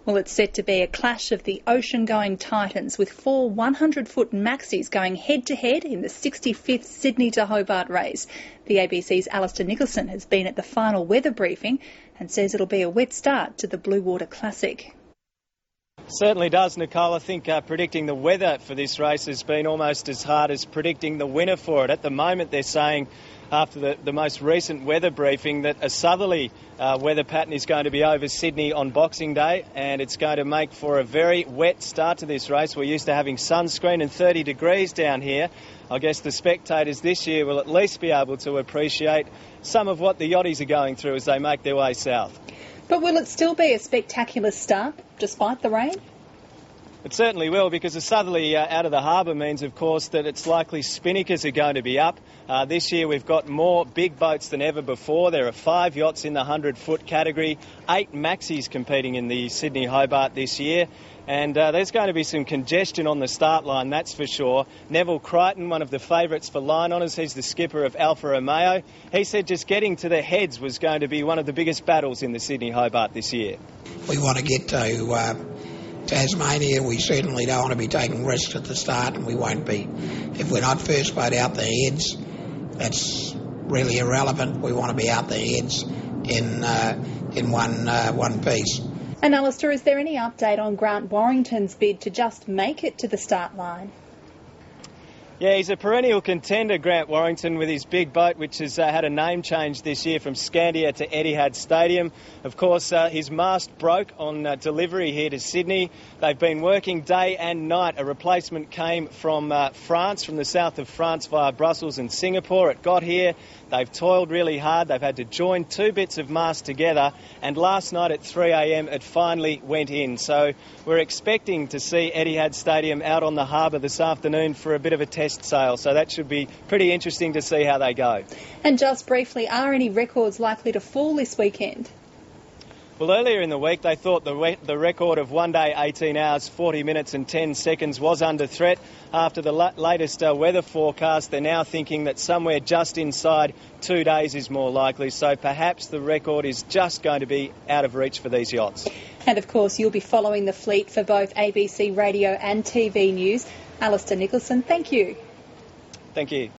Well, it's set to be a clash of the ocean-going titans, with 4 100-foot Maxis going head-to-head in the 65th Sydney to Hobart race. The ABC's Alistair Nicholson has been at the final weather briefing and says it'll be a wet start to the Blue Water Classic. Certainly does, Nicole. I think predicting the weather for this race has been almost as hard as predicting the winner for it. At the moment, they're saying, after the most recent weather briefing, that a southerly weather pattern is going to be over Sydney on Boxing Day, and it's going to make for a very wet start to this race. We're used to having sunscreen and 30 degrees down here. I guess the spectators this year will at least be able to appreciate some of what the yachties are going through as they make their way south. But will it still be a spectacular start, despite the rain? It certainly will, because the southerly out of the harbour means, of course, that it's likely spinnakers are going to be up. This year we've got more big boats than ever before. There are 5 yachts in the 100-foot category, 8 Maxis competing in the Sydney Hobart this year. And there's going to be some congestion on the start line, that's for sure. Neville Crichton, one of the favourites for line honours, he's the skipper of Alfa Romeo. He said just getting to the heads was going to be one of the biggest battles in the Sydney Hobart this year. We want to get to Tasmania. We certainly don't want to be taking risks at the start, and we won't be. If we're not first boat out the heads, that's really irrelevant. We want to be out the heads in one piece. And Alistair, is there any update on Grant Warrington's bid to just make it to the start line? Yeah, he's a perennial contender, Grant Warrington, with his big boat, which has had a name change this year from Scandia to Etihad Stadium. Of course, his mast broke on delivery here to Sydney. They've been working day and night. A replacement came from France, from the south of France via Brussels and Singapore. It got here. They've toiled really hard. They've had to join 2 bits of mast together. And last night at 3 a.m, it finally went in. So we're expecting to see Etihad Stadium out on the harbour this afternoon for a bit of a test sail. So that should be pretty interesting to see how they go. And just briefly, are any records likely to fall this weekend? Well, earlier in the week, they thought the record of 1 day, 18 hours, 40 minutes and 10 seconds was under threat. After the latest weather forecast, they're now thinking that somewhere just inside 2 days is more likely. So perhaps the record is just going to be out of reach for these yachts. And of course, you'll be following the fleet for both ABC radio and TV news. Alistair Nicholson, thank you. Thank you.